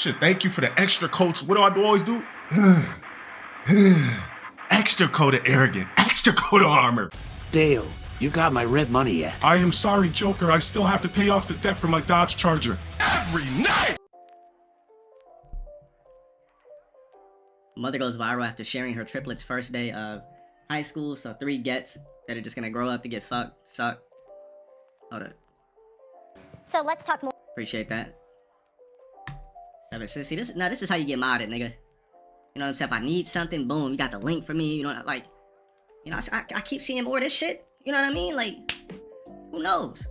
Shit, thank you for the extra coats. What do I always do? Extra coat of arrogant, extra coat of armor. Dale, you got my red money yet? I am sorry, Joker. I still have to pay off the debt for my Dodge Charger. Every night! Mother goes viral after sharing her triplets' first day of high school. So 3 gets that are just gonna grow up to get fucked, suck. Hold up. So let's talk more. Appreciate that. 7 sissy. This is how you get modded, nigga. You know what I'm saying? If I need something, boom, you got the link for me. You know, like, you know, I keep seeing more of this shit. You know what I mean? Like, who knows?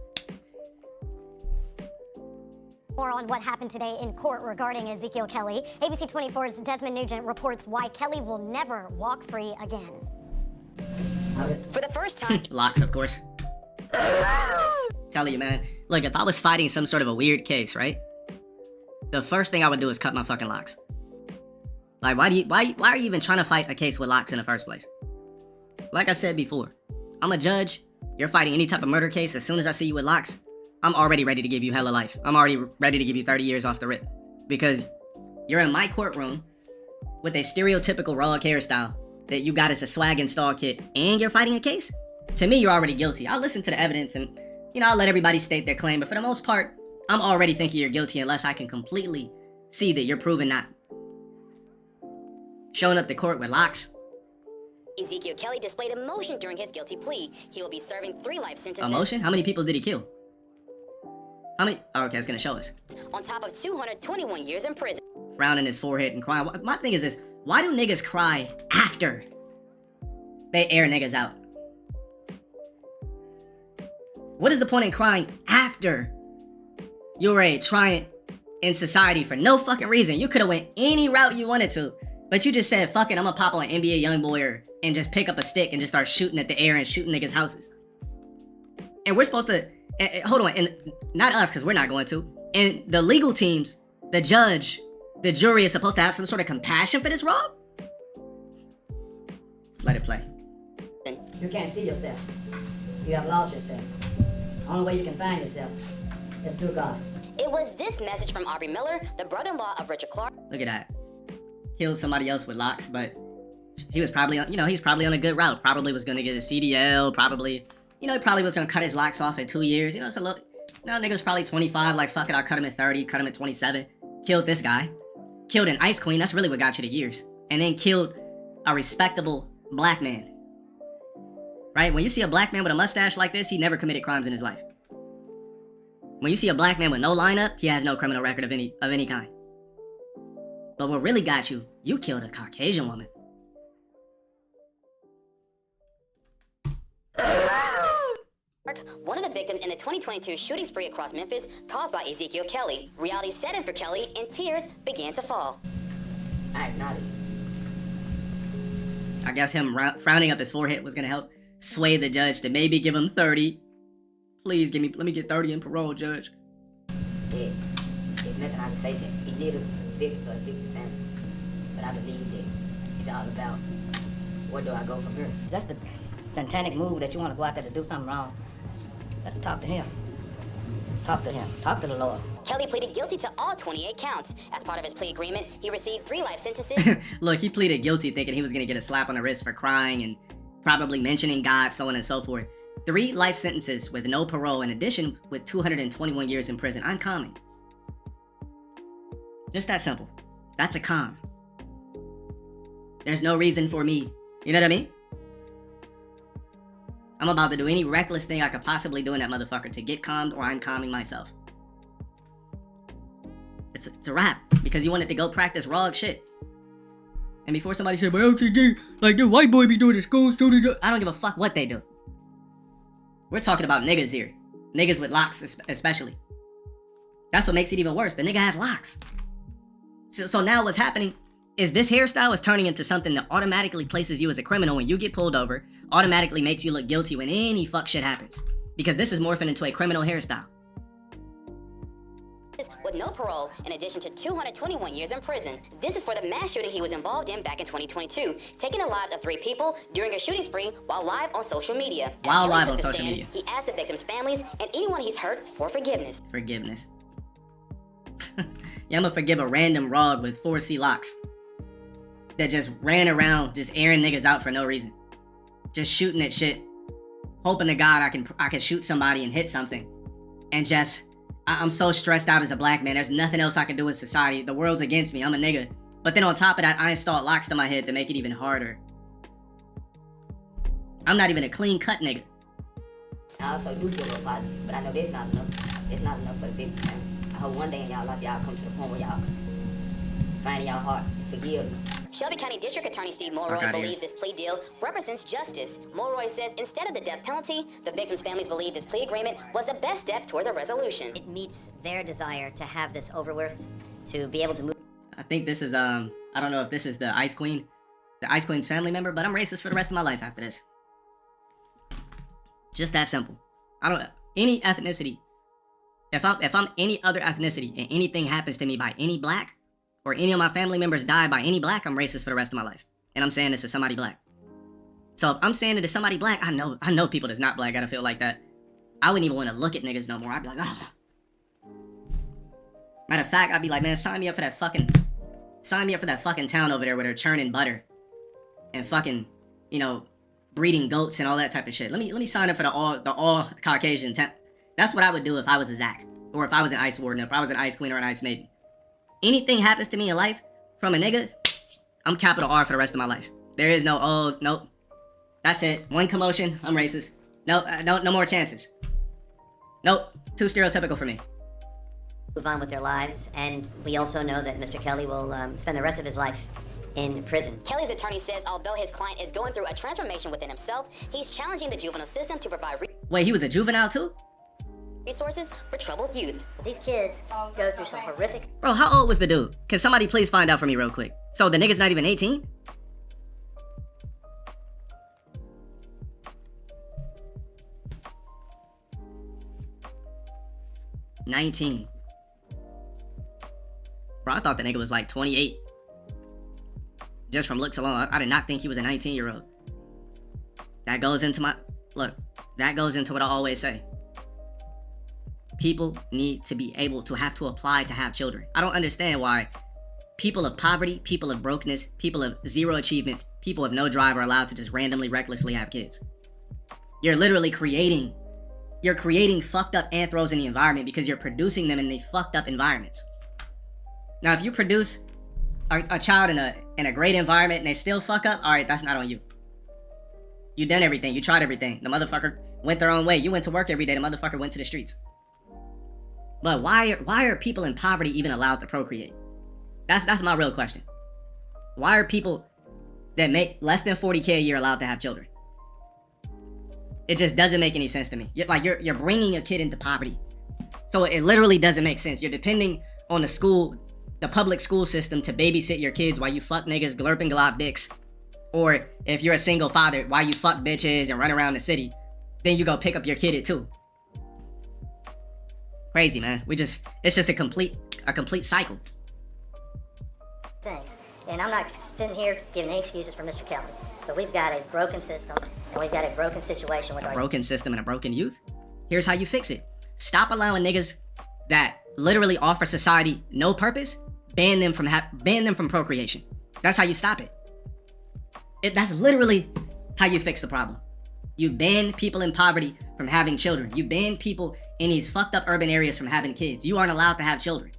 More on what happened today in court regarding Ezekiel Kelly. ABC 24's Desmond Nugent reports why Kelly will never walk free again. For the first time. Locks, of course. Telling you, man. Look, if I was fighting some sort of a weird case, right? The first thing I would do is cut my fucking locks. Like, why are you even trying to fight a case with locks in the first place? Like I said before, I'm a judge. You're fighting any type of murder case. As soon as I see you with locks, I'm already ready to give you hella life. I'm already ready to give you 30 years off the rip. Because you're in my courtroom with a stereotypical raw hairstyle that you got as a swag install kit, and you're fighting a case? To me, you're already guilty. I'll listen to the evidence and, you know, I'll let everybody state their claim. But for the most part, I'm already thinking you're guilty unless I can completely see that you're proven not. Showing up to court with locks. Ezekiel Kelly displayed emotion during his guilty plea. He will be serving 3 life sentences. Emotion? How many people did he kill? How many? Oh, okay, it's gonna show us. On top of 221 years in prison. Frowning his forehead and crying. My thing is this: why do niggas cry after they air niggas out? What is the point in crying after you're a triumph in society for no fucking reason? You could have went any route you wanted to, but you just said, fuck it, I'm gonna pop on NBA Youngboy and just pick up a stick and just start shooting at the air and shooting niggas' houses. And we're supposed to, hold on, and not us, because we're not going to. And the legal teams, the judge, the jury is supposed to have some sort of compassion for this, Rob? Let it play. You can't see yourself. You have lost yourself. Only way you can find yourself is through God. It was this message from Aubrey Miller, the brother-in-law of Richard Clark. Look at that. Killed somebody else with locks, but he was probably on, he's probably on a good route. Probably was gonna get a CDL, probably, he probably was gonna cut his locks off in 2 years. So look, nigga's probably 25, like, fuck it, I'll cut him at 30, cut him at 27. Killed this guy. Killed an ice queen, that's really what got you to years. And then killed a respectable black man. Right? When you see a black man with a mustache like this, he never committed crimes in his life. When you see a black man with no lineup, he has no criminal record of any kind. But what really got you, you killed a Caucasian woman. One of the victims in the 2022 shooting spree across Memphis caused by Ezekiel Kelly. Reality set in for Kelly and tears began to fall. I acknowledge. I guess him frowning up his forehead was gonna help sway the judge to maybe give him 30. Please let me get 30 in parole, judge. Yeah, there's nothing I can say to him. He needed a victim for the victim family. But I believe that it's all about where do I go from here. That's the satanic move that you want to go out there to do something wrong. Let's talk to him. Talk to him. Talk to the Lord. Kelly pleaded guilty to all 28 counts. As part of his plea agreement, he received 3 life sentences. Look, he pleaded guilty thinking he was gonna get a slap on the wrist for crying and probably mentioning God, so on and so forth. 3 life sentences with no parole, in addition with 221 years in prison. I'm calming. Just that simple. That's a calm. There's no reason for me. You know what I mean? I'm about to do any reckless thing I could possibly do in that motherfucker to get calmed, or I'm calming myself. It's a wrap, because you wanted to go practice raw shit. And before somebody said, well, LTD, like the white boy be doing at school, so I don't give a fuck what they do. We're talking about niggas here. Niggas with locks, especially. That's what makes it even worse. The nigga has locks. So now what's happening is this hairstyle is turning into something that automatically places you as a criminal when you get pulled over, automatically makes you look guilty when any fuck shit happens. Because this is morphing into a criminal hairstyle. With no parole, in addition to 221 years in prison. This is for the mass shooting he was involved in back in 2022, taking the lives of 3 people during a shooting spree while live on social media. While live on social media. He asked the victims' families and anyone he's hurt for forgiveness. Forgiveness. Yeah, I'm gonna forgive a random rog with 4C locks that just ran around just airing niggas out for no reason. Just shooting at shit. Hoping to God I can shoot somebody and hit something. And just, I'm so stressed out as a black man. There's nothing else I can do in society. The world's against me. I'm a nigga. But then on top of that, I installed locks to my head to make it even harder. I'm not even a clean cut nigga. I also do feel apology, but I know that's not enough. It's not enough for the big family. I hope one day in y'all life y'all come to the point where y'all find in y'all heart to forgive me. Shelby County District Attorney Steve Mulroy believes this plea deal represents justice. Mulroy says instead of the death penalty, the victims' families believe this plea agreement was the best step towards a resolution. It meets their desire to have this over with, to be able to move. I think this is, I don't know if this is the Ice Queen's family member, but I'm racist for the rest of my life after this. Just that simple. Any ethnicity, if I'm any other ethnicity and anything happens to me by any black, or any of my family members die by any black, I'm racist for the rest of my life. And I'm saying this to somebody black. So if I'm saying it to somebody black, I know people that's not black gotta feel like that. I wouldn't even want to look at niggas no more. I'd be like, oh. Matter of fact, I'd be like, man, sign me up for that fucking town over there where they're churning butter and fucking, breeding goats and all that type of shit. Let me sign up for the all Caucasian town. That's what I would do if I was a Zach, or if I was an ice warden, if I was an ice queen or an ice maiden. Anything happens to me in life from a nigga, I'm capital R for the rest of my life. There is no, nope. That's it. One commotion, I'm racist. No more chances. Nope. Too stereotypical for me. Move on with their lives, and we also know that Mr. Kelly will spend the rest of his life in prison. Kelly's attorney says although his client is going through a transformation within himself, he's challenging the juvenile system to provide Wait, he was a juvenile too? resources for troubled youth. These kids go through some horrific... Bro, how old was the dude? Can somebody please find out for me real quick? So the nigga's not even 18? $19. Bro, I thought the nigga was like 28. Just from looks alone, I did not think he was a 19-year-old. That goes into what I always say. People need to be able to have to apply to have children. I don't understand why people of poverty, people of brokenness, people of zero achievements, people of no drive are allowed to just randomly, recklessly have kids. You're literally creating fucked up anthros in the environment because you're producing them in the fucked up environments. Now, if you produce a child in a great environment and they still fuck up, all right, that's not on you. You done everything. You tried everything. The motherfucker went their own way. You went to work every day. The motherfucker went to the streets. But why are people in poverty even allowed to procreate? That's my real question. Why are people that make less than 40K a year allowed to have children? It just doesn't make any sense to me. You're bringing a kid into poverty. So it literally doesn't make sense. You're depending on the public school system to babysit your kids while you fuck niggas, glurp and glop dicks. Or if you're a single father, while you fuck bitches and run around the city, then you go pick up your kid at 2. Crazy, man. It's just a complete cycle. Things. And I'm not sitting here giving any excuses for Mr. Kelly, but we've got a broken system, and we've got a broken situation with our... Broken system and a broken youth? Here's how you fix it. Stop allowing niggas that literally offer society no purpose, ban them from procreation. That's how you stop it. That's literally how you fix the problem. You ban people in poverty from having children. You ban people in these fucked up urban areas from having kids. You aren't allowed to have children.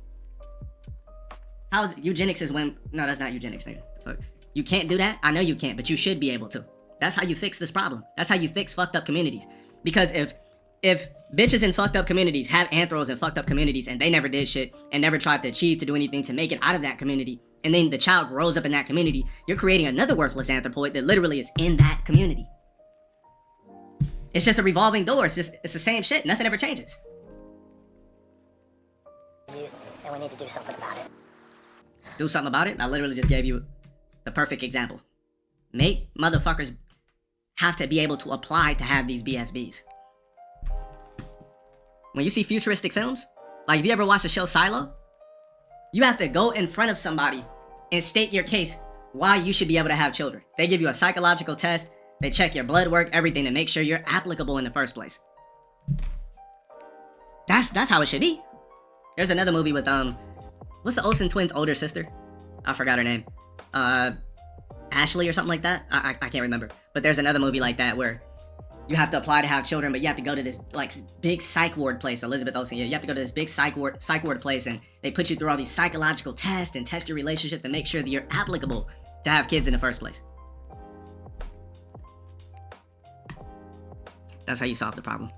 How's eugenics is when... No, that's not eugenics, nigga. Fuck. You can't do that? I know you can't, but you should be able to. That's how you fix this problem. That's how you fix fucked up communities. Because if bitches in fucked up communities have anthros in fucked up communities and they never did shit and never tried to achieve to do anything to make it out of that community, and then the child grows up in that community, you're creating another worthless anthropoid that literally is in that community. It's just a revolving door. It's the same shit. Nothing ever changes. And we need to do something about it. Do something about it? I literally just gave you the perfect example. Make motherfuckers have to be able to apply to have these BSBs. When you see futuristic films, like if you ever watched the show Silo, you have to go in front of somebody and state your case why you should be able to have children. They give you a psychological test. They check your blood work, everything to make sure you're applicable in the first place. That's how it should be. There's another movie with what's the Olsen twins' older sister? I forgot her name. Ashley or something like that. I can't remember. But there's another movie like that where you have to apply to have children, but you have to go to this like big psych ward place. Elizabeth Olsen, you have to go to this big psych ward place, and they put you through all these psychological tests and test your relationship to make sure that you're applicable to have kids in the first place. That's how you solve the problem.